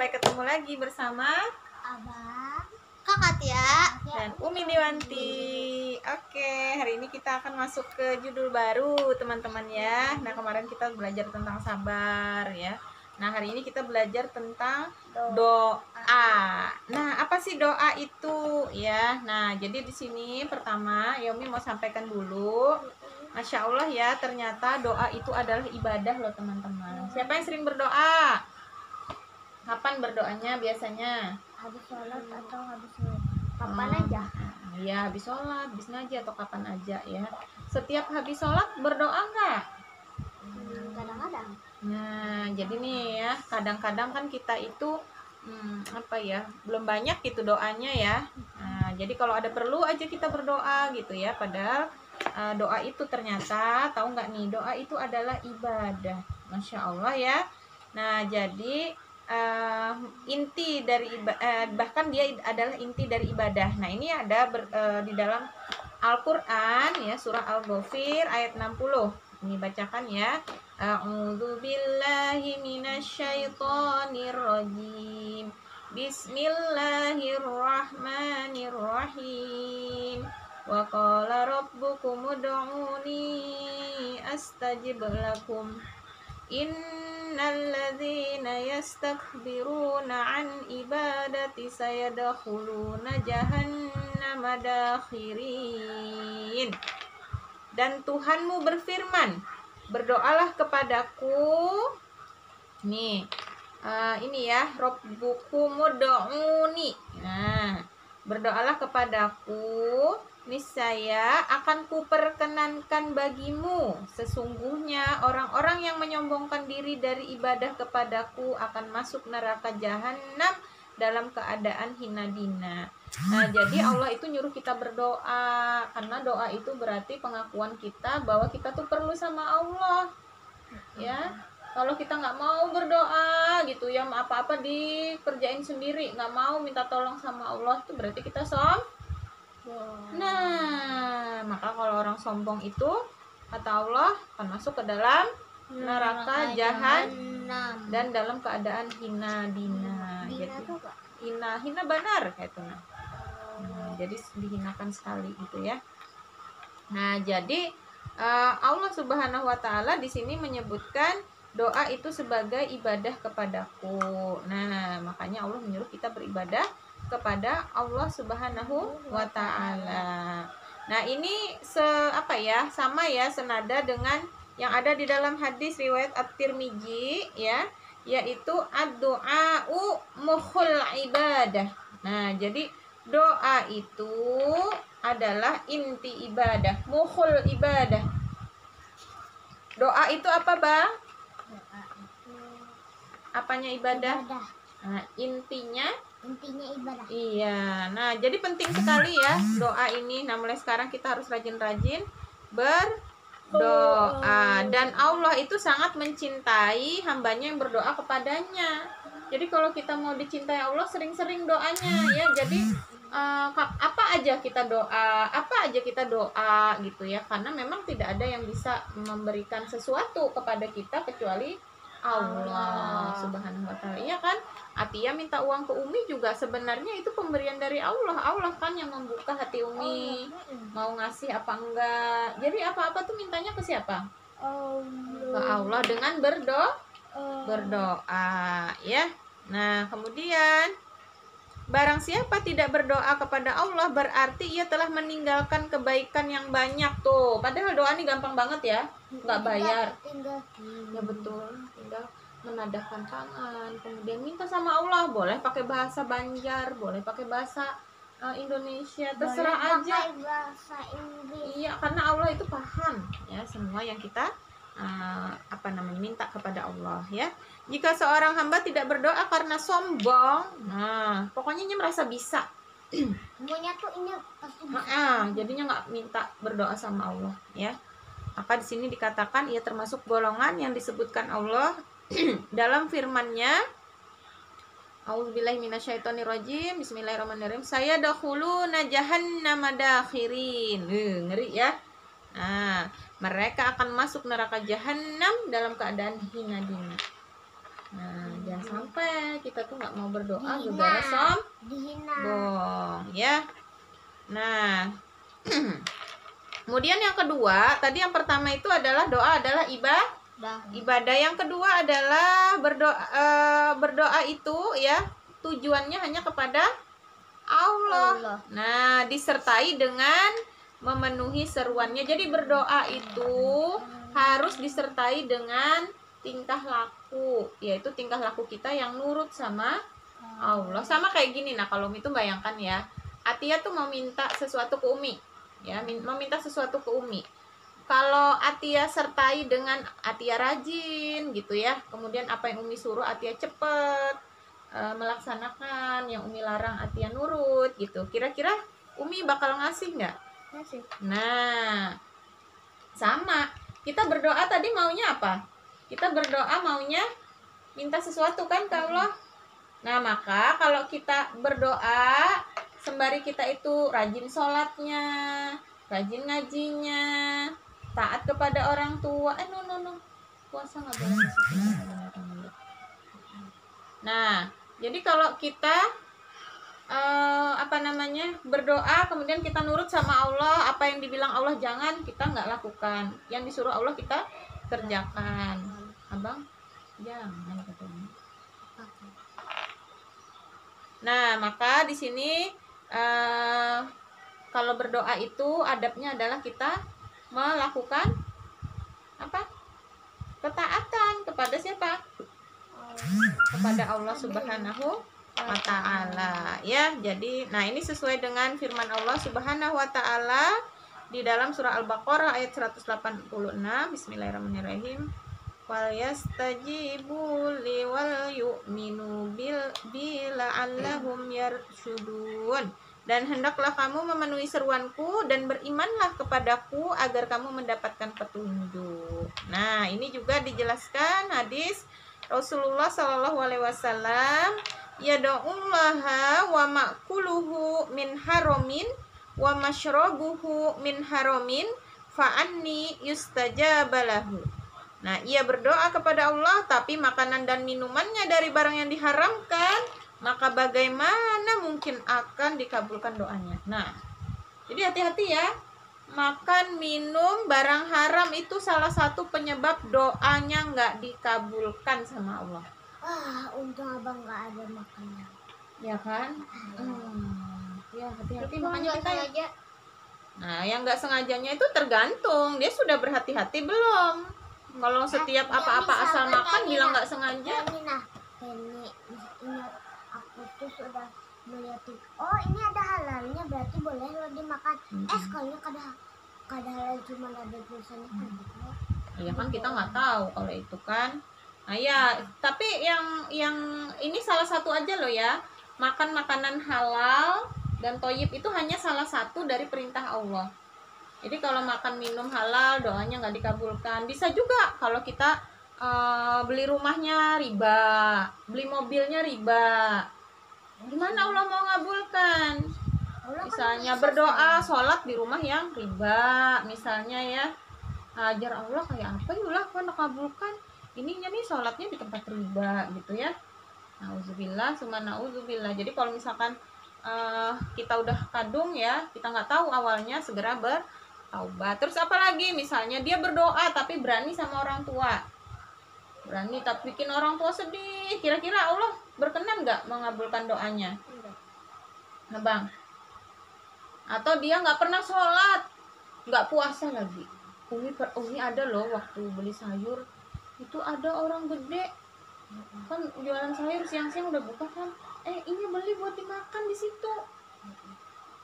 sampai ketemu lagi bersama Abang, Kakak ya, dan Umi Dewanti. Oke, hari ini kita akan masuk ke judul baru teman-teman ya. Nah, kemarin kita belajar tentang sabar ya. Nah, hari ini kita belajar tentang doa. Nah, apa sih doa itu ya? Nah, jadi di sini pertama Umi mau sampaikan dulu. Masya Allah ya, ternyata doa itu adalah ibadah loh teman-teman. Siapa yang sering berdoa? Kapan berdoanya biasanya? habis sholat atau habis kapan aja? Ya, habis sholat, habis ngaji atau kapan aja ya. Setiap habis sholat berdoa nggak? Kadang-kadang. Nah, jadi nih ya, kadang-kadang kan kita itu belum banyak gitu doanya ya. Nah, jadi kalau ada perlu aja kita berdoa gitu ya. Padahal doa itu ternyata, tahu nggak nih, doa itu adalah ibadah. Masya Allah ya. Nah, jadi inti dari bahkan dia adalah inti dari ibadah. Nah, ini ada di dalam Al-Qur'an ya, surah Al-Ghafir ayat 60. Ini bacakan ya. A'udzu billahi minasyaitonir rajim. Bismillahirrahmanirrahim. Wa qala rabbukum ud'uni astajib lakum. Innal ladzina yastakbiruna an ibadati sayadkhuluna jahannama dakhirin. Dan Tuhanmu berfirman, berdoalah kepadaku. Nih, ini ya, Rabbukumud'uni. Nah, berdoalah kepadaku, niscaya akan kuperkenankan bagimu. Sesungguhnya orang-orang yang menyombongkan diri dari ibadah kepadaku akan masuk neraka jahanam dalam keadaan hina dina. Nah, jadi Allah itu nyuruh kita berdoa, karena doa itu berarti pengakuan kita bahwa kita tuh perlu sama Allah. Ya, kalau kita nggak mau berdoa gitu ya, apa-apa dikerjain sendiri, nggak mau minta tolong sama Allah, itu berarti kita Nah, maka kalau orang sombong itu kata Allah akan masuk ke dalam neraka jahanam dan dalam keadaan hina dina. Jadi hina benar kayak itu. Jadi dihinakan sekali gitu ya. Nah, jadi Allah Subhanahu wa taala di sini menyebutkan doa itu sebagai ibadah kepadaku. Nah, makanya Allah menyuruh kita beribadah kepada Allah Subhanahu wa taala. Nah, ini sama ya, senada dengan yang ada di dalam hadis riwayat At-Tirmidzi ya, yaitu ad-du'a'u mukhul ibadah. Nah, jadi doa itu adalah inti ibadah, mukhul ibadah. Doa itu apa, Bang? Apanya ibadah? Nah, intinya ibadah. Iya. Nah, jadi penting sekali ya doa ini. Nah, mulai sekarang kita harus rajin-rajin berdoa. Dan Allah itu sangat mencintai hambanya yang berdoa kepadanya. Jadi kalau kita mau dicintai Allah, sering-sering doanya ya. Jadi apa aja kita doa gitu ya. Karena memang tidak ada yang bisa memberikan sesuatu kepada kita kecuali Allah Subhanahu wa taala. Iya kan? Atia minta uang ke Umi juga sebenarnya itu pemberian dari Allah. Allah kan yang membuka hati Umi mau ngasih apa enggak. Jadi apa-apa tuh mintanya ke siapa? Ke Allah dengan berdoa ya. Nah, kemudian barang siapa tidak berdoa kepada Allah berarti ia telah meninggalkan kebaikan yang banyak tuh. Padahal doa ini gampang banget ya, nggak bayar. Ya betul, tinggal menadahkan tangan, kemudian minta sama Allah. Boleh pakai bahasa Banjar, boleh pakai bahasa Indonesia, terserah aja. Bahasa Inggris. Iya, karena Allah itu paham ya semua yang kita minta kepada Allah ya. Jika seorang hamba tidak berdoa karena sombong, nah pokoknya dia merasa bisa. Semuanya tuh ini pasti jadinya nggak minta berdoa sama Allah ya. Maka di sini dikatakan ia termasuk golongan yang disebutkan Allah dalam firman-Nya, A'udzubillahi minasyaitonirrajim, bismillahirrahmanirrahim, sayadkhuluna jahannama dakhirin. Ngeri ya. Nah, mereka akan masuk neraka jahanam dalam keadaan hina dina. Nah, jangan sampai kita tuh nggak mau berdoa Dihina. gara-gara Dihina. sombong, ya. Nah, kemudian yang kedua, tadi yang pertama itu adalah doa adalah ibadah. Yang kedua adalah berdoa itu ya tujuannya hanya kepada Allah. Nah, disertai dengan memenuhi seruannya. Jadi berdoa itu harus disertai dengan tingkah laku, yaitu tingkah laku kita yang nurut sama Allah. Sama kayak gini. Nah, kalau itu bayangkan ya, Atia tuh mau minta sesuatu ke Umi, ya, mau minta sesuatu ke Umi. Kalau Atia sertai dengan Atia rajin gitu ya, kemudian apa yang Umi suruh Atia cepet melaksanakan, yang Umi larang Atia nurut gitu. Kira-kira Umi bakal ngasih nggak? Ngasih. Nah, sama. Kita berdoa tadi maunya apa? Kita berdoa maunya minta sesuatu kan ke Allah. Nah, maka kalau kita berdoa sembari kita itu rajin sholatnya, rajin ngajinya, taat kepada orang tua. No. Puasa nggak boleh masuk. Nah, jadi kalau kita berdoa kemudian kita nurut sama Allah, apa yang dibilang Allah jangan kita nggak lakukan, yang disuruh Allah kita kerjakan. Abang, jangan katanya. Nah, maka di sini kalau berdoa itu adabnya adalah kita melakukan apa? Ketaatan kepada siapa? Kepada Allah Subhanahu wa ta'ala, ya. Jadi, nah ini sesuai dengan firman Allah Subhanahu wa ta'ala di dalam surah Al-Baqarah ayat 186. Bismillahirrahmanirrahim. Wal yastajibu li wal yu'minu bil la'allahum yarshudun. Dan hendaklah kamu memenuhi seruanku dan berimanlah kepadaku agar kamu mendapatkan petunjuk. Nah, ini juga dijelaskan hadis Rasulullah Shallallahu Alaihi Wasallam, yada'ullaha wa ma'kuluhu min haramin wa mashrabuhu min haramin fa'anni yustajabalahu. Nah, ia berdoa kepada Allah tapi makanan dan minumannya dari barang yang diharamkan, maka bagaimana mungkin akan dikabulkan doanya. Nah, jadi hati-hati ya, makan minum barang haram itu salah satu penyebab doanya nggak dikabulkan sama Allah. Untung abang nggak ada makannya. Ya kan? Ya, hati-hati Tapi makanya kita ya. sengaja. Nah, yang nggak sengajanya itu tergantung dia sudah berhati-hati belum. Kalau setiap apa-apa asal makan bilang nggak sengaja. Ini aku tuh sudah melihat, oh ini ada halalnya berarti boleh lo dimakan. Sekalinya kada halal cuma ada tulisannya kan. Iya kan kita nggak tahu kalau itu kan. Nah ya, tapi yang ini salah satu aja loh ya. Makan makanan halal dan thayyib itu hanya salah satu dari perintah Allah. Jadi kalau makan minum halal doanya nggak dikabulkan. Bisa juga kalau kita beli rumahnya riba, beli mobilnya riba. Gimana Allah mau ngabulkan? Misalnya berdoa, sholat di rumah yang riba, misalnya ya. Ajar Allah kayak apa yulah kan kabulkan. Ininya nih sholatnya di tempat riba gitu ya. Nauzubillah, summa nauzubillah. Jadi kalau misalkan kita udah kadung ya, kita nggak tahu awalnya, segera bertaubat. Terus apa lagi? Misalnya dia berdoa tapi berani sama orang tua. Berani tapi bikin orang tua sedih. Kira-kira Allah berkenan nggak mengabulkan doanya? Nah bang. Atau dia nggak pernah sholat, nggak puasa lagi. Umi ada loh waktu beli sayur itu ada orang gede kan jualan sayur siang-siang udah buka kan, ini beli buat dimakan di situ.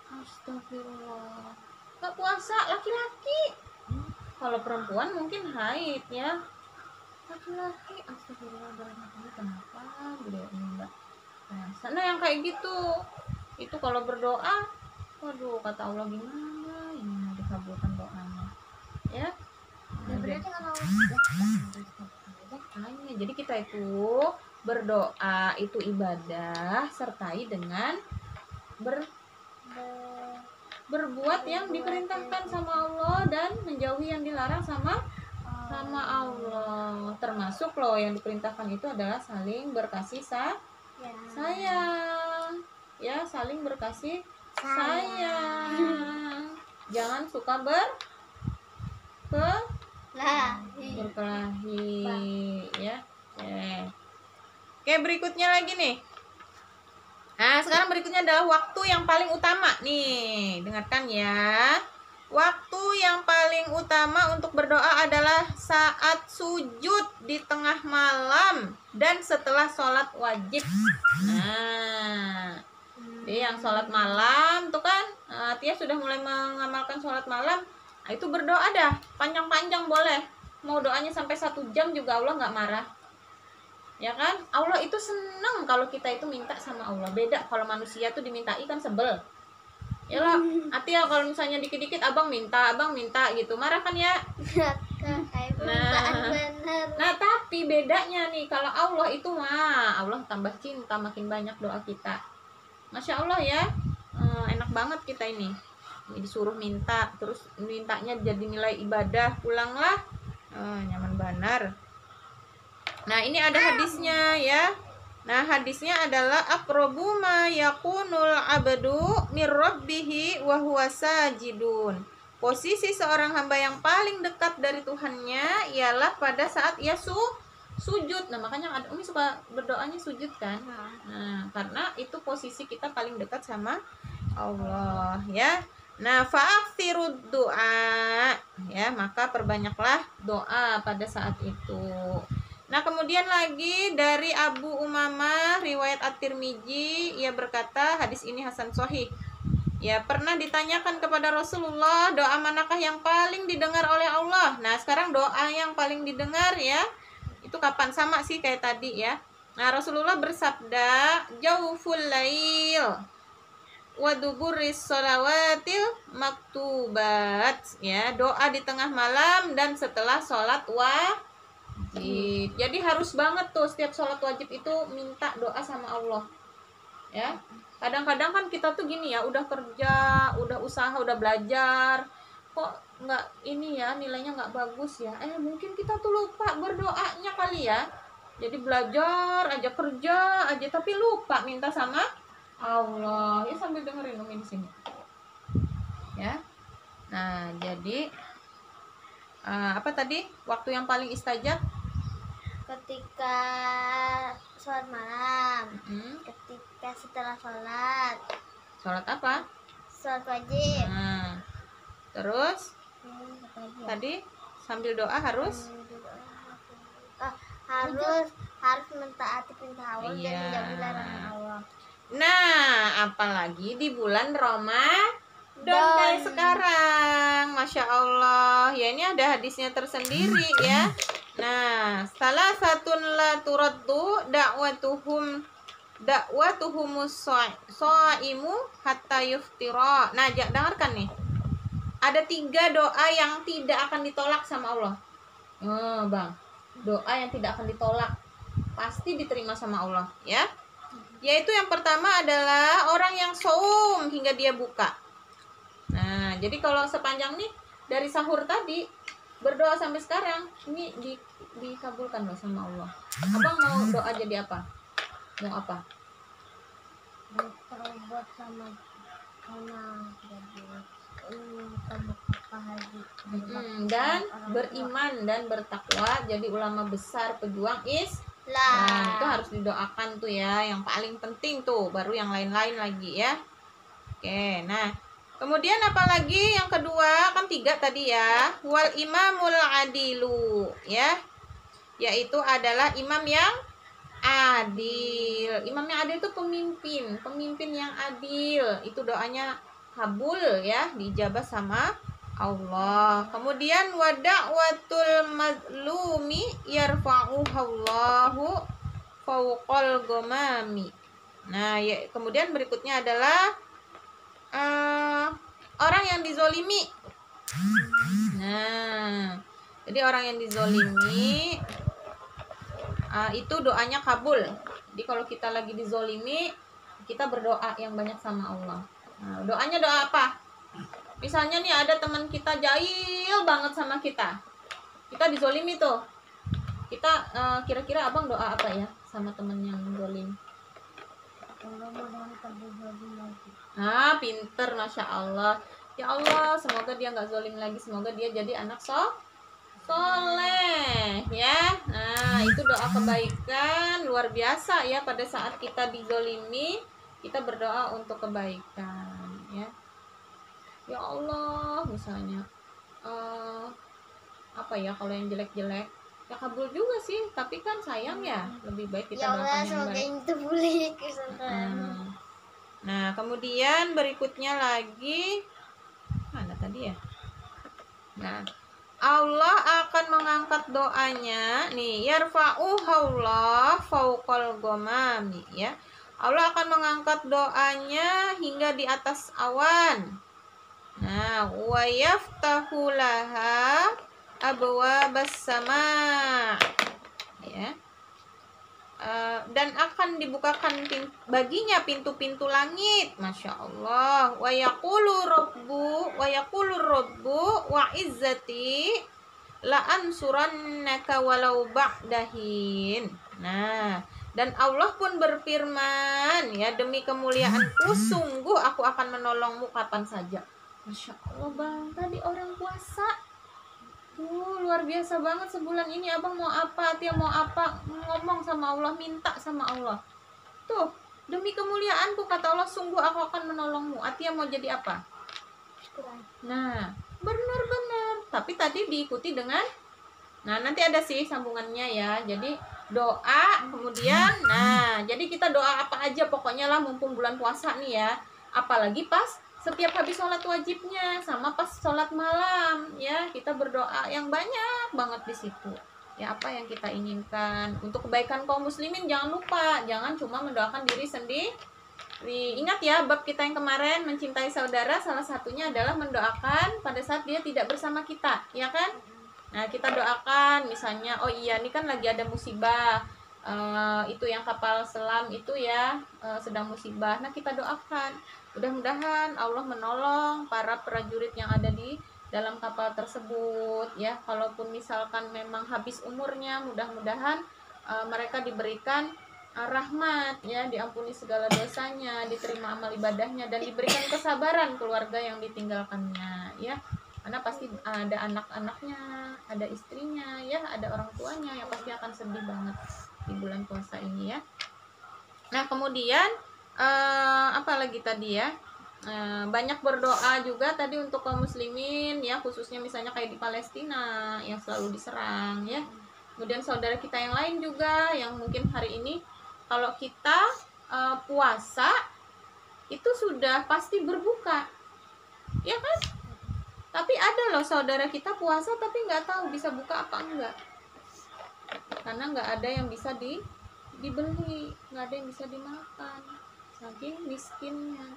Astagfirullah, nggak puasa laki-laki. Kalau perempuan mungkin haid ya, laki-laki astagfirullah ini kenapa gede ini enggak puasa. Nah yang kayak gitu itu kalau berdoa, waduh kata Allah gimana ini mau dikabulkan doanya ya. Berarti kalau jadi kita itu berdoa itu ibadah sertai dengan berbuat yang diperintahkan sama Allah dan menjauhi yang dilarang sama sama Allah. Termasuk loh yang diperintahkan itu adalah saling berkasih sayang. Ya, saling berkasih sayang. Jangan suka berkelahi ya. Oke, berikutnya lagi nih. Nah, sekarang berikutnya adalah waktu yang paling utama nih. Dengarkan ya. Waktu yang paling utama untuk berdoa adalah saat sujud di tengah malam dan setelah sholat wajib. Nah, jadi yang sholat malam tuh kan, Tia sudah mulai mengamalkan sholat malam. Nah, itu berdoa dah, panjang-panjang boleh. Mau doanya sampai 1 jam juga Allah nggak marah. Ya kan? Allah itu senang kalau kita itu minta sama Allah. Beda kalau manusia tuh dimintai kan sebel. Ya lah, Atia kalau misalnya dikit-dikit abang minta gitu, marah kan ya? Nah, tapi bedanya nih kalau Allah itu Allah tambah cinta, makin banyak doa kita. Masya Allah ya, enak banget kita ini. Disuruh minta, terus mintanya jadi nilai ibadah, pulanglah, nyaman benar. Nah, ini ada hadisnya ya. Nah, hadisnya adalah aqrabu ma yakunul abdu mir rabbih wa huwa sajidun. Posisi seorang hamba yang paling dekat dari Tuhannya ialah pada saat ia sujud. Nah, makanya Umi suka berdoanya sujud kan? Nah, karena itu posisi kita paling dekat sama Allah ya. Nah, fa'aksirud doa ya, maka perbanyaklah doa pada saat itu. Nah, kemudian lagi dari Abu Umamah riwayat At-Tirmidzi, ia berkata hadis ini hasan sahih. Ya, pernah ditanyakan kepada Rasulullah, doa manakah yang paling didengar oleh Allah? Nah, sekarang doa yang paling didengar ya, itu kapan? Sama sih kayak tadi ya. Nah, Rasulullah bersabda, jauful lail wa duburis shalawatil maktubat ya, doa di tengah malam dan setelah sholat wajib. Jadi harus banget tuh setiap sholat wajib itu minta doa sama Allah ya. Kadang-kadang kan kita tuh gini ya, udah kerja, udah usaha, udah belajar, kok nggak ini ya, nilainya nggak bagus ya, mungkin kita tuh lupa berdoanya kali ya. Jadi belajar aja, kerja aja, tapi lupa minta sama Allah ya. Sambil dengerin Umi di sini ya. Nah, jadi apa tadi waktu yang paling istajab? Ketika sholat malam, ketika setelah sholat apa? Sholat wajib. Nah, terus tadi sambil doa harus harus mentaati perintah Allah dan menjauhi larangan Allah. Nah, apalagi di bulan Ramadan kayak sekarang, Masya Allah ya. Ini ada hadisnya tersendiri ya. Nah, salah satun la turaddu da'watuhumus shaimu hatta yuftira. Nah, dengarkan nih. Ada 3 doa yang tidak akan ditolak sama Allah. Bang, doa yang tidak akan ditolak, pasti diterima sama Allah ya. Yaitu yang pertama adalah orang yang shaum hingga dia buka. Nah, jadi kalau sepanjang nih dari sahur tadi berdoa sampai sekarang, ini dikabulkan loh sama Allah. Abang mau doa jadi apa? Mau apa? Bertobat sama jadi dan beriman dan bertakwa, jadi ulama besar, pejuang Islam. Itu harus didoakan tuh ya, yang paling penting tuh, baru yang lain-lain lagi ya. Oke, nah kemudian apalagi yang kedua, kan 3 tadi ya. Wal imamul adilu ya, yaitu adalah imam yang adil. Imam yang adil itu pemimpin yang adil. Itu doanya kabul ya, diijabah sama Allah. Kemudian wa da'watul mazlumi yarfa'uhallahu fawqal ghamami. Nah, ya, kemudian berikutnya adalah orang yang dizolimi. Nah, jadi orang yang dizolimi itu doanya kabul. Jadi kalau kita lagi dizolimi, kita berdoa yang banyak sama Allah. Nah, doanya doa apa? Misalnya nih ada teman kita jahil banget sama kita, kita dizolimi tuh, kita kira-kira abang doa apa ya sama temen yang zolim? Pinter, masya Allah. Ya Allah, semoga dia nggak zolim lagi, semoga dia jadi anak soleh ya. Nah, itu doa kebaikan luar biasa ya. Pada saat kita dizolimi, kita berdoa untuk kebaikan ya. Ya Allah, misalnya apa ya, kalau yang jelek-jelek ya kabul juga sih, tapi kan sayang ya, lebih baik kita doakan yang baik. Nah, kemudian berikutnya lagi mana tadi ya? Nah, Allah akan mengangkat doanya nih, yarfa'u Allah fauqal ghamami ya. Allah akan mengangkat doanya hingga di atas awan. Nah, wa yaftahu laha abwabas sama ya. Dan akan dibukakan baginya pintu-pintu langit, masya Allah. Wa yaqulu rabbu wa izzati la ansurannaka walau ba'dahin. Nah, dan Allah pun berfirman ya, demi kemuliaanku sungguh aku akan menolongmu kapan saja. Masya Allah bang, tadi orang puasa tuh luar biasa banget sebulan ini. Abang mau apa, Tia mau apa, ngomong sama Allah, minta sama Allah. Tuh, demi kemuliaanku kata Allah, sungguh aku akan menolongmu. Atia mau jadi apa? Nah, benar-benar. Tapi tadi diikuti dengan, nah nanti ada sih sambungannya ya. Jadi doa, kemudian, nah jadi kita doa apa aja pokoknya lah mumpung bulan puasa nih ya. Apalagi pas setiap habis sholat wajibnya sama pas sholat malam ya, kita berdoa yang banyak banget di situ ya, apa yang kita inginkan untuk kebaikan kaum muslimin. Jangan lupa, jangan cuma mendoakan diri sendiri. Ingat ya bab kita yang kemarin, mencintai saudara, salah satunya adalah mendoakan pada saat dia tidak bersama kita, ya kan? Nah, kita doakan misalnya, oh iya ini kan lagi ada musibah, itu yang kapal selam itu ya, sedang musibah. Nah, kita doakan mudah-mudahan Allah menolong para prajurit yang ada di dalam kapal tersebut ya. Kalaupun misalkan memang habis umurnya, mudah-mudahan mereka diberikan rahmat ya, diampuni segala dosanya, diterima amal ibadahnya, dan diberikan kesabaran keluarga yang ditinggalkannya ya. Karena pasti ada anak-anaknya, ada istrinya ya, ada orang tuanya yang pasti akan sedih banget di bulan puasa ini ya. Nah, kemudian apa lagi tadi ya, banyak berdoa juga tadi untuk kaum muslimin ya, khususnya misalnya kayak di Palestina yang selalu diserang ya. Kemudian saudara kita yang lain juga yang mungkin hari ini kalau kita puasa itu sudah pasti berbuka ya kan, tapi ada loh saudara kita puasa tapi nggak tahu bisa buka apa enggak, karena nggak ada yang bisa dibeli, nggak ada yang bisa dimakan, saking miskinnya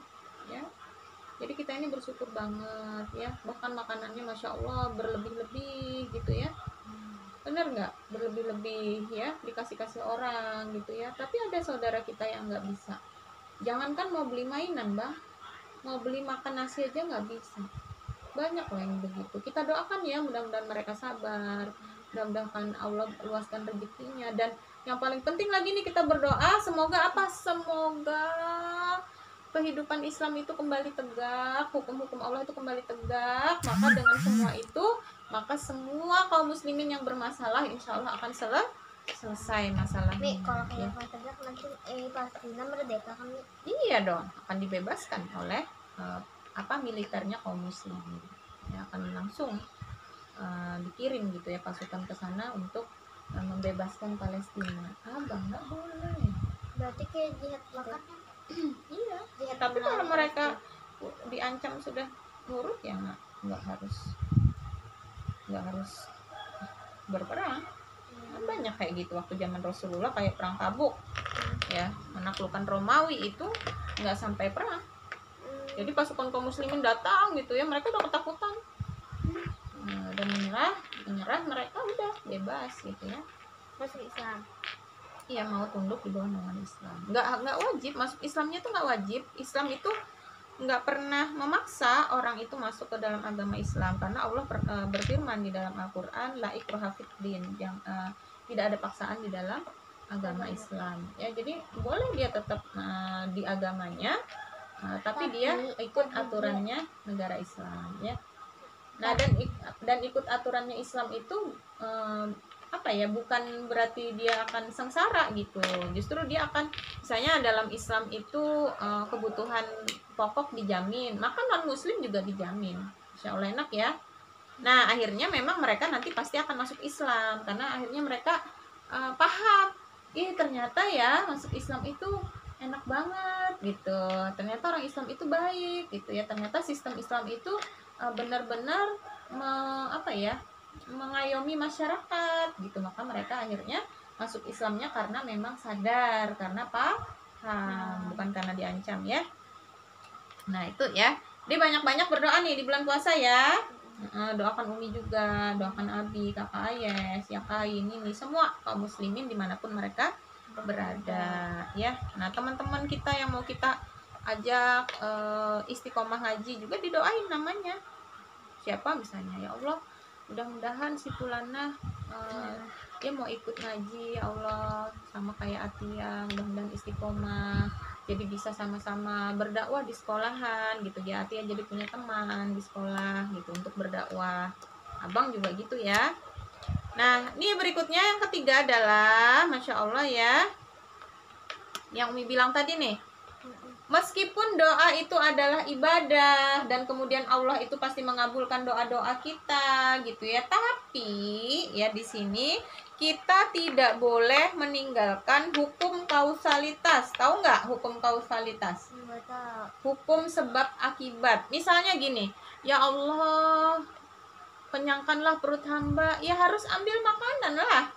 ya. Jadi kita ini bersyukur banget ya, bahkan makanannya masya Allah berlebih-lebih gitu ya, bener nggak, berlebih-lebih ya, dikasih-kasih orang gitu ya. Tapi ada saudara kita yang nggak bisa, jangankan mau beli mainan bang, mau beli makan nasi aja nggak bisa. Banyak loh yang begitu. Kita doakan ya, mudah-mudahan mereka sabar, mudah-mudahan Allah luaskan rezekinya. Dan yang paling penting lagi nih, kita berdoa semoga apa, semoga kehidupan Islam itu kembali tegak, hukum-hukum Allah itu kembali tegak. Maka dengan semua itu, maka semua kaum muslimin yang bermasalah insya Allah akan selesai masalahnya. Nih, kalau kehidupan tegak nanti Palestina merdeka kan? Iya dong, akan dibebaskan oleh militernya kaum muslimin ya, akan langsung dikirim gitu ya pasukan ke sana untuk membebaskan Palestina. Bang, nggak boleh. Berarti kayak jihad bakat. Iya, tapi kalau mereka diancam sudah nurut ya nggak harus berperang. Banyak kayak gitu waktu zaman Rasulullah, kayak perang Tabuk ya, menaklukkan Romawi itu nggak sampai perang. Jadi pasukan kaum muslimin datang gitu ya, mereka udah ketakutan dan menyerah, mereka udah bebas gitu ya, masuk Islam. Iya, mau tunduk di bawah naungan Islam. Nggak wajib masuk Islamnya tuh, nggak wajib. Islam itu nggak pernah memaksa orang itu masuk ke dalam agama Islam, karena Allah berfirman di dalam Al-Qur'an, la ikraha fid din, yang tidak ada paksaan di dalam agama Islam. Ya, jadi boleh dia tetap di agamanya, tapi dia ikut aturannya negara Islam, ya. Nah, dan ikut aturannya Islam itu bukan berarti dia akan sengsara gitu. Justru dia akan, misalnya dalam Islam itu kebutuhan pokok dijamin, maka non muslim juga dijamin. Insya Allah enak ya. Nah, akhirnya memang mereka nanti pasti akan masuk Islam, karena akhirnya mereka paham, ternyata ya masuk Islam itu enak banget gitu. Ternyata orang Islam itu baik gitu ya. Ternyata sistem Islam itu benar-benar mengayomi masyarakat gitu. Maka mereka akhirnya masuk Islamnya karena memang sadar, karena paham, bukan karena diancam ya. Nah itu ya, dia banyak-banyak berdoa nih di bulan puasa ya. Doakan Umi juga, doakan Abi, Kakak Ayes, ya Kain, ini semua kaum muslimin dimanapun mereka berada ya. Nah teman-teman kita yang mau kita ajak istiqomah ngaji juga didoain namanya. Siapa misalnya, ya Allah mudah-mudahan si Fulana dia mau ikut ngaji, ya Allah, sama kayak Atia, mudah-mudahan istiqomah, jadi bisa sama-sama berdakwah di sekolahan gitu ya. Atia jadi punya teman di sekolah gitu untuk berdakwah. Abang juga gitu ya. Nah ini berikutnya yang ketiga adalah, Masya Allah ya, yang Umi bilang tadi nih, meskipun doa itu adalah ibadah dan kemudian Allah itu pasti mengabulkan doa-doa kita gitu ya, tapi ya di sini kita tidak boleh meninggalkan hukum kausalitas. Tahu nggak hukum kausalitas? Hukum sebab akibat. Misalnya gini, ya Allah kenyangkanlah perut hamba, ya harus ambil makanan lah.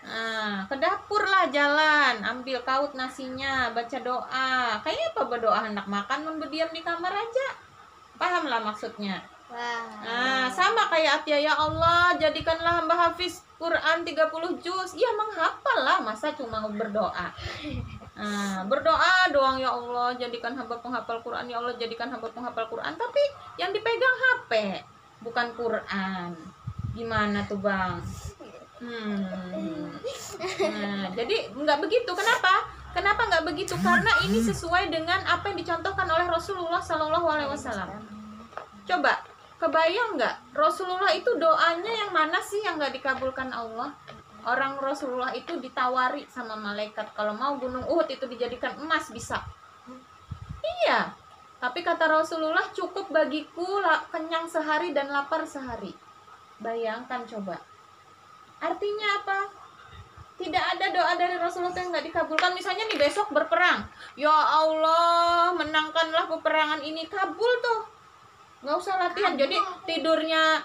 Nah, ke dapur lah jalan, ambil kaut nasinya, baca doa. Kayak apa berdoa hendak makan, berdiam di kamar aja. Paham lah maksudnya. Nah, sama kayak Atia, ya Allah jadikanlah hamba hafiz Quran 30 juz. Ya menghafal lah, masa cuma berdoa. Nah, berdoa doang, ya Allah jadikan hamba penghafal Quran, ya Allah jadikan hamba penghafal Quran, tapi yang dipegang HP bukan Quran. Gimana tuh Bang? Nah, jadi nggak begitu. Kenapa nggak begitu? Karena ini sesuai dengan apa yang dicontohkan oleh Rasulullah SAW. Coba kebayang nggak, Rasulullah itu doanya yang mana sih yang nggak dikabulkan Allah? Orang Rasulullah itu ditawari sama malaikat, kalau mau gunung Uhud itu dijadikan emas bisa. Iya, tapi kata Rasulullah, cukup bagiku kenyang sehari dan lapar sehari. Bayangkan coba. Artinya apa? Tidak ada doa dari Rasulullah yang nggak dikabulkan. Misalnya nih besok berperang, ya Allah menangkanlah peperangan ini, kabul tuh. Nggak usah latihan. Jadi tidurnya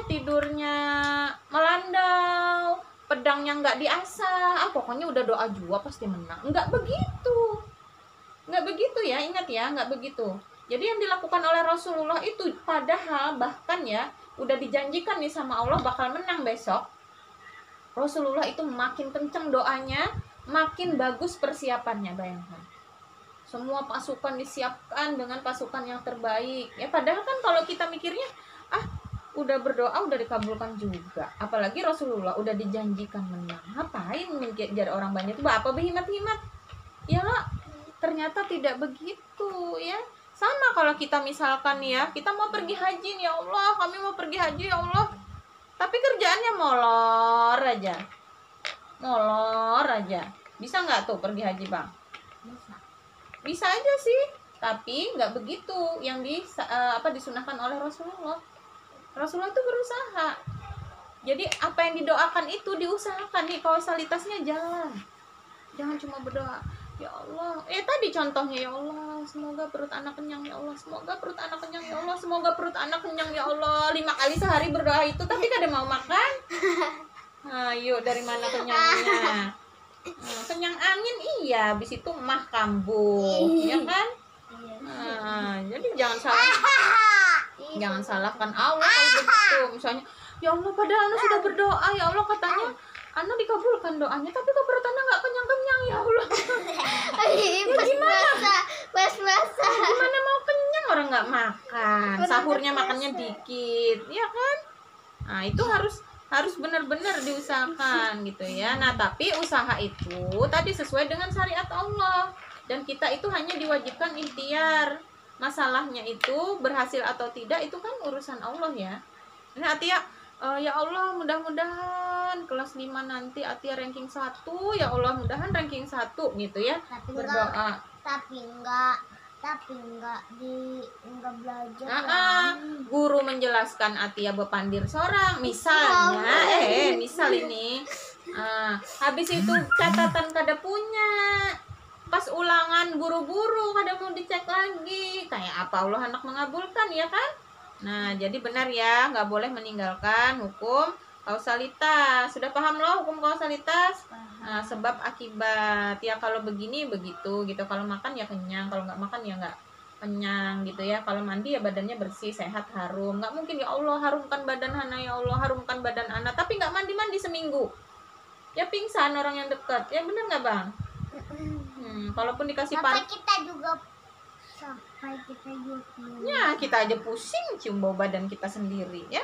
tidurnya melandau, pedangnya nggak diasah, pokoknya udah doa juga pasti menang. Nggak begitu ya, ingat ya, nggak begitu. Jadi yang dilakukan oleh Rasulullah itu, padahal bahkan ya udah dijanjikan nih sama Allah bakal menang besok. Rasulullah itu makin kenceng doanya, makin bagus persiapannya. Bayangkan, semua pasukan disiapkan dengan pasukan yang terbaik ya. Padahal kan kalau kita mikirnya, udah berdoa udah dikabulkan juga, apalagi Rasulullah udah dijanjikan menang, ngapain mengejar orang banyak itu apa berhimat-himat ya lah. Ternyata tidak begitu ya. Sama kalau kita misalkan ya, kita mau pergi haji nih, ya Allah kami mau pergi haji ya Allah, tapi kerjaannya molor aja, bisa nggak tuh pergi haji Bang? Bisa aja sih, tapi nggak begitu yang disunahkan oleh Rasulullah. Rasulullah itu berusaha. Jadi apa yang didoakan itu diusahakan nih, kausalitasnya jalan. Jangan cuma berdoa, ya Allah. Tadi contohnya, ya Allah semoga perut anak kenyang, ya Allah semoga perut anak kenyang, ya Allah semoga perut anak kenyang, ya Allah. 5 kali sehari berdoa itu, tapi kadang mau makan. Ayo dari mana kenyangnya? Kenyang angin iya, habis itu mah kambuh, ya kan? Jadi jangan salahkan Allah kalau begitu. Misalnya, ya Allah padahal Anu sudah berdoa, ya Allah katanya Anu dikabulkan doanya, tapi kok perut Anu nggak kenyang-kenyang, ya Allah. Ya gimana? Gimana sahurnya makannya dikit, ya kan? Nah, itu harus benar-benar diusahakan gitu ya. Nah, tapi usaha itu tadi sesuai dengan syariat Allah, dan kita itu hanya diwajibkan ikhtiar. Masalahnya itu berhasil atau tidak itu kan urusan Allah ya. Nah, Atia, ya Allah, mudah-mudahan kelas 5 nanti Atia ranking 1, ya Allah, mudahan ranking 1 gitu ya. Berdoa. Tapi enggak belajar. Guru menjelaskan Atia bepandir sorang misalnya, misal ini. Habis itu catatan kada punya, pas ulangan buru-buru kada mau dicek lagi, kayak apa Allah hendak mengabulkan, ya kan? Nah, jadi benar ya, nggak boleh meninggalkan hukum kausalitas. Sudah paham loh hukum kausalitas? Nah, sebab akibat ya, kalau begini begitu gitu. Kalau makan ya kenyang, kalau nggak makan ya nggak kenyang gitu ya. Kalau mandi ya badannya bersih, sehat, harum. Nggak mungkin ya Allah harumkan badan Hana, ya Allah harumkan badan Ana, tapi nggak mandi seminggu, ya pingsan orang yang dekat. Ya benar nggak Bang? Kalaupun dikasih sampai kita juga ya, kita aja pusing cium bau badan kita sendiri ya.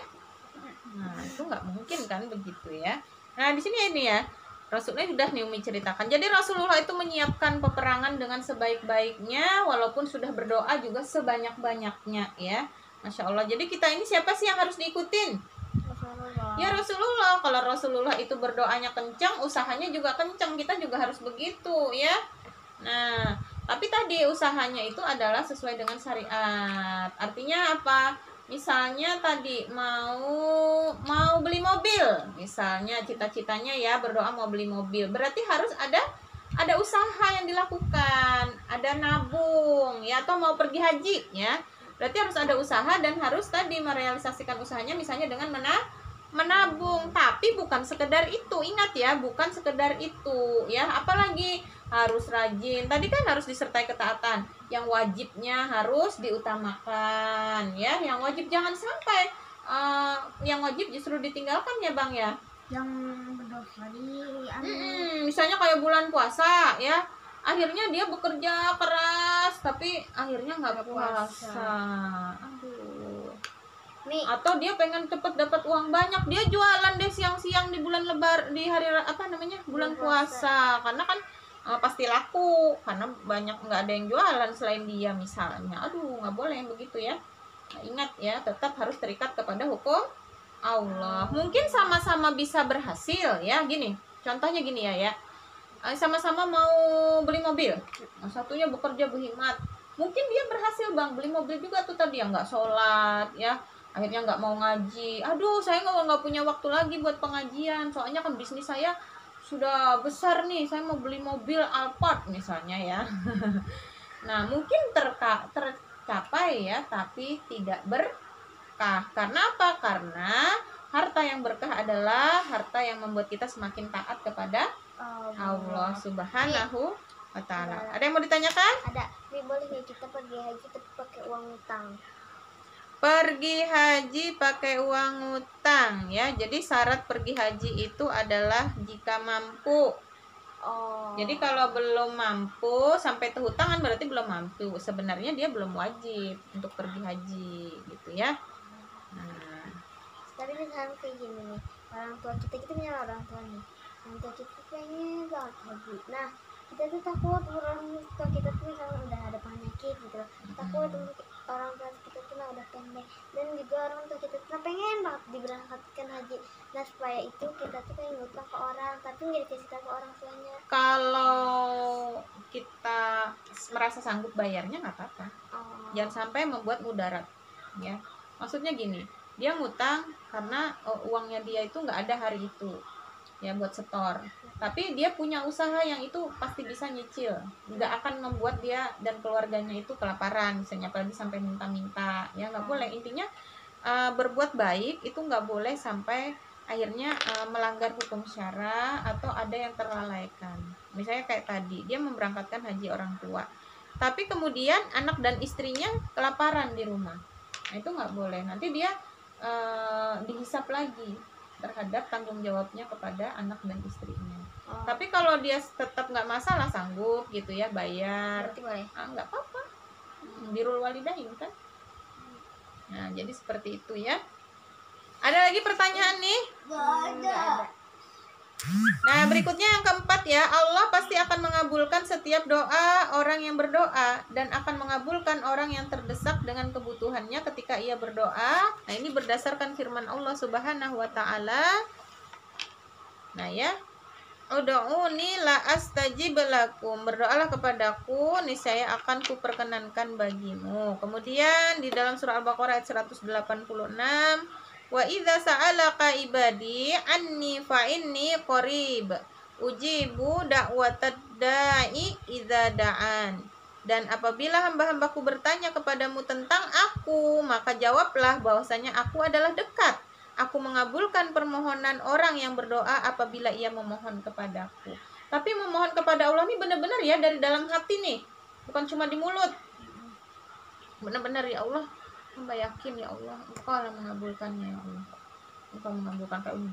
Nah, itu nggak mungkin kan begitu ya. Nah, di sini ini ya, Rasulullah sudah nih Umi ceritakan. Jadi Rasulullah itu menyiapkan peperangan dengan sebaik-baiknya, walaupun sudah berdoa juga sebanyak-banyaknya ya. Masya Allah. Jadi kita ini siapa sih yang harus diikutin? Rasulullah. Ya Rasulullah. Kalau Rasulullah itu berdoanya kencang, usahanya juga kencang. Kita juga harus begitu ya. Nah, tapi tadi usahanya itu adalah sesuai dengan syariat. Artinya apa? Misalnya tadi mau beli mobil, misalnya cita-citanya ya berdoa mau beli mobil, berarti harus ada usaha yang dilakukan, ada nabung ya, atau mau pergi haji ya, berarti harus ada usaha dan harus tadi merealisasikan usahanya, misalnya dengan menabung. Tapi bukan sekedar itu, ingat ya, bukan sekedar itu ya, apalagi harus rajin. Tadi kan harus disertai ketaatan. Yang wajibnya harus diutamakan ya. Yang wajib jangan sampai yang wajib justru ditinggalkan ya Bang ya. Yang berdosa misalnya kayak bulan puasa ya. Akhirnya dia bekerja keras tapi akhirnya nggak puasa. Aduh. Nih. Atau dia pengen cepet dapat uang banyak, dia jualan deh siang-siang di bulan di hari bulan puasa. Karena kan pasti laku karena banyak, nggak ada yang jualan selain dia misalnya. Aduh, nggak boleh yang begitu ya. Nah, ingat ya, tetap harus terikat kepada hukum Allah. Mungkin sama-sama bisa berhasil ya. Gini, contohnya gini ya, sama-sama mau beli mobil. Satunya bekerja berkhidmat, mungkin dia berhasil Bang beli mobil juga tuh, tadi yang nggak sholat ya, akhirnya nggak mau ngaji. Aduh, saya nggak punya waktu lagi buat pengajian, soalnya kan bisnis saya sudah besar nih, saya mau beli mobil Alphard misalnya ya. Nah, mungkin tercapai ya, tapi tidak berkah. Karena apa? Karena harta yang berkah adalah harta yang membuat kita semakin taat kepada Allah Subhanahu wa Ta'ala. Ada yang mau ditanyakan? Ada. Ini boleh nggak kita pergi haji tapi pakai uang utang? Pergi haji pakai uang utang ya. Jadi syarat pergi haji itu adalah jika mampu. Jadi kalau belum mampu sampai terhutangan berarti belum mampu. Sebenarnya dia belum wajib untuk pergi haji gitu ya. Nah, tapi misalnya kayak gini nih, orang tua kita punya orang tua nih, orang tua kita pengen banget haji. Nah, kita tuh takut orang tua kita tuh misalnya udah ada penyakit gitu, takut orang tua kita tuh udah pendek, dan juga orang tua kita tuh pengen banget diberangkatkan haji. Nah, supaya itu kita tuh pengen ngutang ke orang tapi nggak dikasih tahu ke orang tuanya. Kalau kita merasa sanggup bayarnya nggak apa-apa. Jangan sampai membuat mudarat ya. Maksudnya gini, dia ngutang karena uangnya dia itu nggak ada hari itu ya buat setor, tapi dia punya usaha yang itu pasti bisa nyicil, nggak akan membuat dia dan keluarganya itu kelaparan misalnya, apalagi sampai minta-minta ya. Nggak boleh. Intinya berbuat baik itu nggak boleh sampai akhirnya melanggar hukum syara atau ada yang terlalaikan. Misalnya kayak tadi dia memberangkatkan haji orang tua, tapi kemudian anak dan istrinya kelaparan di rumah. Nah, itu nggak boleh. Nanti dia dihisap lagi terhadap tanggung jawabnya kepada anak dan istrinya. Tapi kalau dia tetap nggak masalah, sanggup gitu ya bayar, berarti boleh. Nggak apa-apa. Birrul walidain kan. Nah, jadi seperti itu ya. Ada lagi pertanyaan nih? Ada. Nah, berikutnya yang keempat ya. Allah pasti akan mengabulkan setiap doa orang yang berdoa dan akan mengabulkan orang yang terdesak dengan kebutuhannya ketika ia berdoa. Nah, ini berdasarkan firman Allah Subhanahu wa taala. Nah, ya. Ud'uni la astajib lakum. Berdoalah kepadaku, niscaya akan kuperkenankan bagimu. Kemudian di dalam surah Al-Baqarah ayat 186, wa idza sa'alaka ibadi anni fa inni qarib. Ujibu da'watad da'i idza da'an. Dan apabila hamba-hambaku bertanya kepadamu tentang aku, maka jawablah bahwasanya aku adalah dekat. Aku mengabulkan permohonan orang yang berdoa apabila ia memohon kepadaku. Tapi memohon kepada Allah ini benar-benar ya dari dalam hati nih, bukan cuma di mulut. Benar-benar ya Allah, hamba yakin ya Allah, Engkau akan mengabulkannya ya Allah. Engkau mengabulkan kami.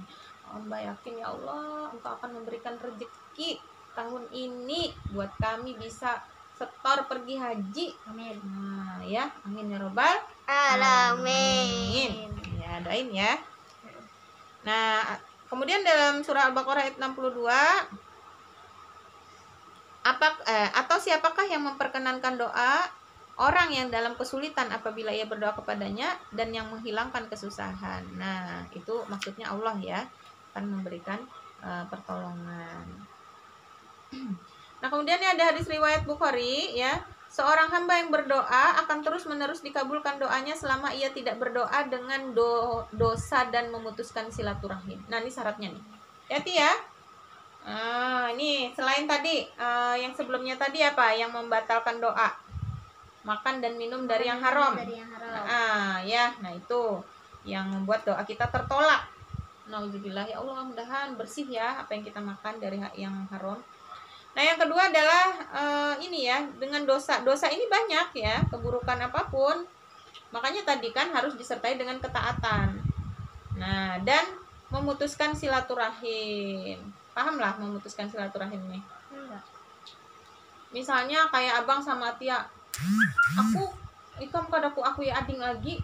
Hamba yakin ya Allah, Engkau akan memberikan rezeki tahun ini buat kami bisa setor pergi haji. Amin. Nah, ya, amin ya robbal Alamin. Ya, doain ya. Nah, kemudian dalam surah Al-Baqarah ayat 62, atau siapakah yang memperkenankan doa orang yang dalam kesulitan apabila ia berdoa kepadanya dan yang menghilangkan kesusahan. Nah, itu maksudnya Allah ya, akan memberikan pertolongan. Nah, kemudian ada hadis riwayat Bukhari ya. Seorang hamba yang berdoa akan terus-menerus dikabulkan doanya selama ia tidak berdoa dengan dosa dan memutuskan silaturahim. Nah, ini syaratnya nih. Hati ya. Ini selain tadi yang sebelumnya tadi apa? Yang membatalkan doa. Makan dan minum dari yang haram. Ya. Nah, itu yang membuat doa kita tertolak. Nauzubillah, ya Allah, mudah-mudahan bersih ya apa yang kita makan dari yang haram. Nah, yang kedua adalah ini ya, dengan dosa. Dosa ini banyak ya, keburukan apapun. Makanya tadi kan harus disertai dengan ketaatan. Nah, dan memutuskan silaturahim. Pahamlah memutuskan silaturahim nih. Misalnya kayak abang sama Tia. Ikam kadaku aku ya ading lagi.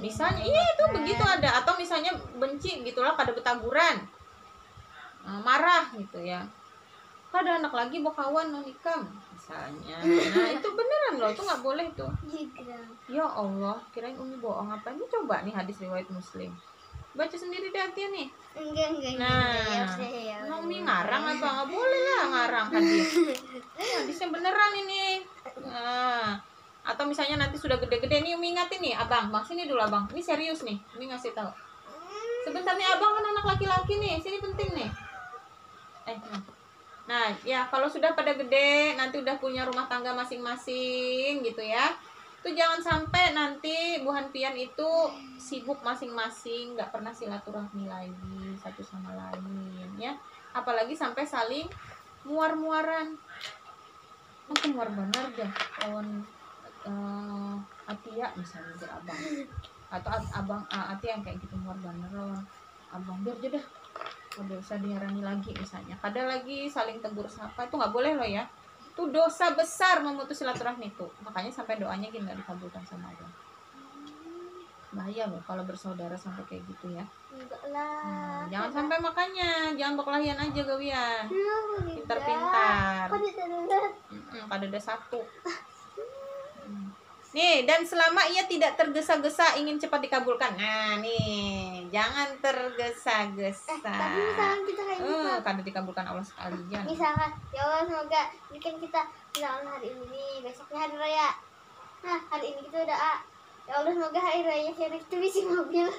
Misalnya, iya itu begitu ada. Atau misalnya benci gitulah kada betaguran. Marah gitu ya. Ada anak lagi bakawan nikam misalnya. Nah, itu beneran loh, itu nggak boleh tuh. Ya Allah, kirain Umi bohong apa ini? Coba nih hadis riwayat Muslim, baca sendiri deh Atia nih. Enggak. Nah, Umi ngarang apa? Nggak boleh lah ngarang hadis. Hadisnya beneran ini. Nah, atau misalnya nanti sudah gede-gede nih Umi ingatin nih, abang sini dulu abang, ini serius nih, Umi ngasih tahu. Sebentar nih abang kan anak laki-laki nih, sini penting nih. Nah, ya kalau sudah pada gede, nanti udah punya rumah tangga masing-masing gitu ya. Itu jangan sampai nanti buhan pian itu sibuk masing-masing, nggak pernah silaturahmi lagi satu sama lain ya. Apalagi sampai saling muar-muaran. Nanti muar bener deh lawan Atia misalnya ke abang. Atau abang Atia yang kayak gitu muar bener lawan abang, biar aja dah. Udah usah diharani lagi misalnya. Kada lagi saling tegur sapa, itu nggak boleh loh ya. Itu dosa besar memutus silaturahmi itu. Makanya sampai doanya gini nggak dikabulkan sama Allah. Bahaya loh kalau bersaudara sampai kayak gitu ya. Enggak lah. Jangan sampai, makanya jangan berkelahian aja gawian. Pintar-pintar. Kada ada satu. Nih, dan selama ia tidak tergesa-gesa ingin cepat dikabulkan. Nah, nih, jangan tergesa-gesa. Tapi misalkan kita kayak gitu, kada dikabulkan Allah sekalian. misalkan, ya Allah semoga ini kan kita misalkan hari ini, besoknya hari raya. Nah, hari ini kita udah ya Allah semoga hari raya Syarif itu isi mobil.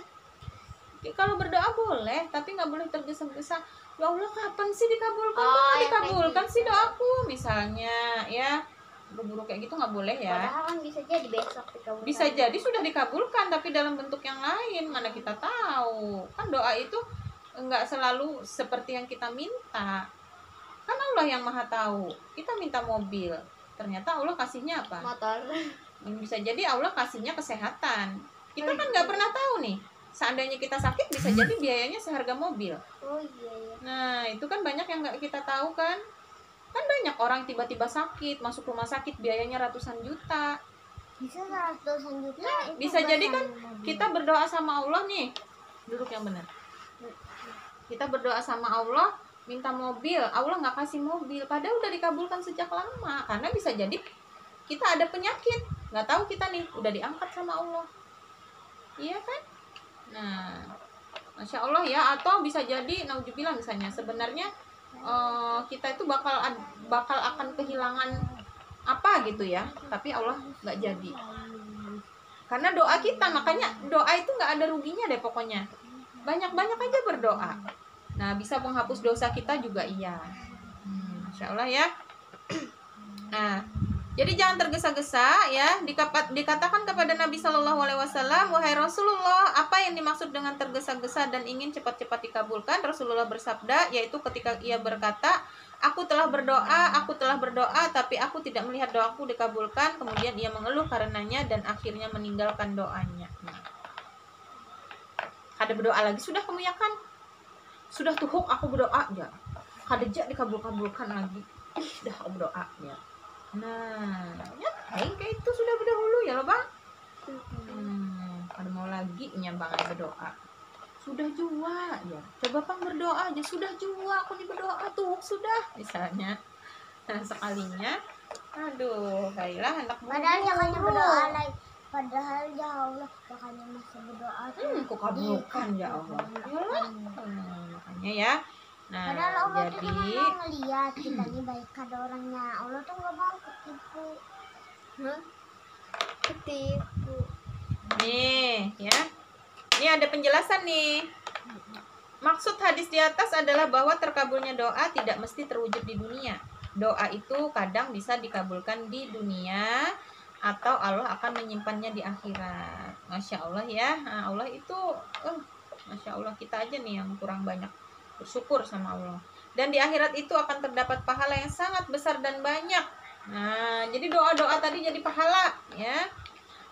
Kalau berdoa boleh, tapi nggak boleh tergesa-gesa. Ya Allah, kapan sih dikabulkan? Dikabulkan sih doaku, misalnya, ya. Buru-buru kayak gitu nggak boleh ya. Padahal kan bisa jadi besok dikabulkan. Bisa jadi sudah dikabulkan tapi dalam bentuk yang lain, mana kita tahu. Kan doa itu nggak selalu seperti yang kita minta. Kan Allah yang maha tahu. Kita minta mobil, ternyata Allah kasihnya apa? Motor. Bisa jadi Allah kasihnya kesehatan. Kita kan nggak pernah tahu nih. Seandainya kita sakit bisa jadi biayanya seharga mobil. Oh iya. Nah, itu kan banyak yang nggak kita tahu kan. Kan banyak orang tiba-tiba sakit, masuk rumah sakit biayanya ratusan juta. Bisa 100 juta. Ya, itu bisa jadi kan mobil. kita berdoa sama Allah nih. Duduk yang benar. Kita berdoa sama Allah, minta mobil, Allah nggak kasih mobil, padahal udah dikabulkan sejak lama. Karena bisa jadi kita ada penyakit, nggak tahu kita nih udah diangkat sama Allah, iya kan? Nah, masya Allah ya. Atau bisa jadi, naudzubillah misalnya, sebenarnya kita itu bakal akan kehilangan apa gitu ya, tapi Allah nggak jadi. Karena doa kita, makanya doa itu nggak ada ruginya deh pokoknya. Banyak-banyak aja berdoa. Nah, bisa menghapus dosa kita juga iya. Masya Allah ya. Nah, jadi jangan tergesa-gesa ya. Dikatakan kepada Nabi Shallallahu Alaihi Wasallam, wahai Rasulullah, apa yang dimaksud dengan tergesa-gesa dan ingin cepat-cepat dikabulkan? Rasulullah bersabda, yaitu ketika ia berkata, aku telah berdoa, tapi aku tidak melihat doaku dikabulkan. Kemudian ia mengeluh karenanya dan akhirnya meninggalkan doanya. Ada berdoa lagi, sudah kamu ya kan? Sudah tuhuk aku berdoa ya. Kadejak dikabulkan lagi. Dah aku berdoa ya. Nah, ya kayak itu sudah berdahulu ya loh bang. Ada mau lagi bang berdoa. Sudah jua ya. Coba bang berdoa aja. Sudah jua aku nih berdoa tuh sudah misalnya. Nah sekalinya, aduh, baiklah hendak padahal jangan berdoa lagi. Padahal ya Allah, makanya masih berdoa. Kok kabulkan ya Allah. Yalah. Makanya ya. Nah, padahal Allah jadi tuh mau ngeliat kita nih baik ada orangnya. Allah tuh nggak mau ketipu. Ketipu. Nih, ya. Ini ada penjelasan nih. Maksud hadis di atas adalah bahwa terkabulnya doa tidak mesti terwujud di dunia. Doa itu kadang bisa dikabulkan di dunia, atau Allah akan menyimpannya di akhirat. Masya Allah ya. Nah, Allah itu Masya Allah, kita aja nih yang kurang banyak bersyukur sama Allah. Dan di akhirat itu akan terdapat pahala yang sangat besar dan banyak. Nah, jadi doa-doa tadi jadi pahala ya.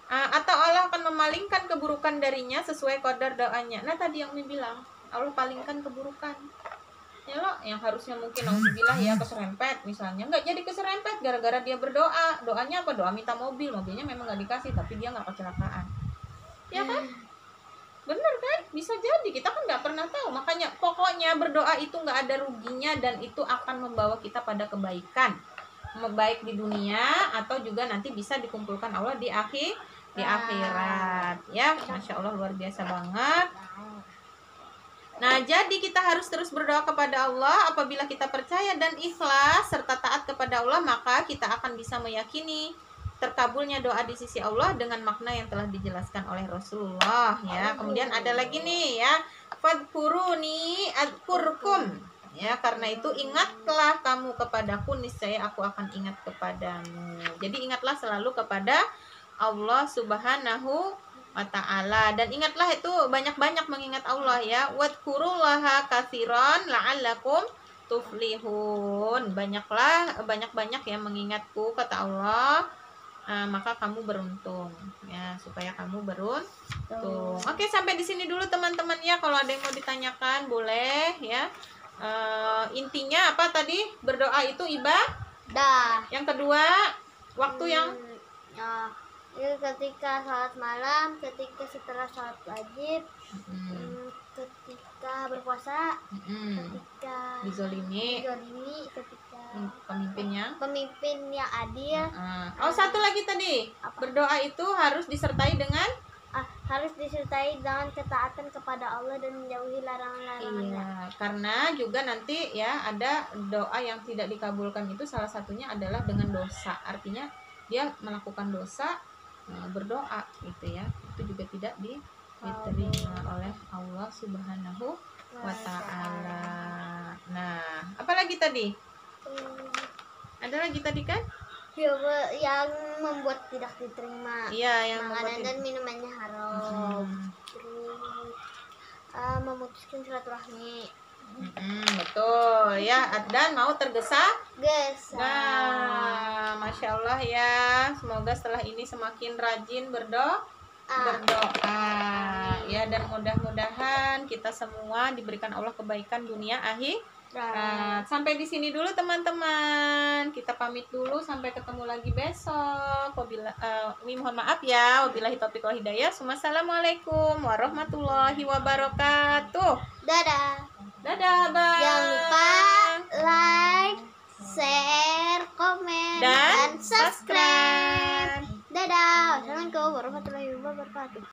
Atau Allah akan memalingkan keburukan darinya sesuai qadar doanya. Nah, tadi yang Umi bilang, Allah palingkan keburukan. Ya loh, yang harusnya mungkin alhamdulillah ya keserempet misalnya, nggak jadi keserempet gara-gara dia berdoa. Doanya apa? Doa minta mobil, mobilnya memang nggak dikasih tapi dia nggak kecelakaan, ya kan? Bener kan? Bisa jadi, kita kan nggak pernah tahu. Makanya pokoknya berdoa itu nggak ada ruginya dan itu akan membawa kita pada kebaikan, baik di dunia atau juga nanti bisa dikumpulkan Allah di akhirat ya. Masya Allah, luar biasa banget. Nah, jadi kita harus terus berdoa kepada Allah. Apabila kita percaya dan ikhlas serta taat kepada Allah, maka kita akan bisa meyakini terkabulnya doa di sisi Allah dengan makna yang telah dijelaskan oleh Rasulullah ya. Kemudian ada lagi nih ya, fadkuruni adkurkum ya, karena itu ingatlah kamu kepadaku, niscaya aku akan ingat kepadamu. Jadi ingatlah selalu kepada Allah Subhanahu wa ta'ala, dan ingatlah itu banyak-banyak mengingat Allah ya. Wadkurullaha katsiran la'allakum tuflihun. Banyak-banyak ya mengingatku, kata Allah, maka kamu beruntung ya, supaya kamu beruntung. Oke, sampai di sini dulu teman-teman ya. Kalau ada yang mau ditanyakan boleh ya. Intinya apa tadi? Berdoa itu ibadah. Yang kedua, waktu yang ketika sholat malam, ketika setelah sholat wajib, ketika berpuasa, ketika dizolimi, ketika pemimpin yang adil. Satu lagi tadi, berdoa itu harus disertai dengan ketaatan kepada Allah dan menjauhi larangan-larangannya. Iya, karena juga nanti ya ada doa yang tidak dikabulkan itu salah satunya adalah dengan dosa. Artinya dia melakukan dosa, berdoa gitu ya, itu juga tidak diterima oleh Allah Subhanahu wa ta'ala. Nah, apalagi tadi? Ada lagi tadi kan? Yang membuat tidak diterima. Iya, yang makanan dan minumannya haram. Memutuskan silaturahmi. Betul ya, dan mau tergesa-gesa. Nah, Masya Allah ya, semoga setelah ini semakin rajin berdoa ya, dan mudah-mudahan kita semua diberikan Allah kebaikan dunia akhirat. Sampai di sini dulu teman-teman, kita kita pamit dulu, sampai ketemu lagi besok. Mohon maaf ya. Wabillahi taufiq wal hidayah. Wassalamualaikum warahmatullahi wabarakatuh. Dadah. Dadah, Bang. Jangan lupa like, share, komen, dan subscribe. Dadah. Wassalamualaikum warahmatullahi wabarakatuh.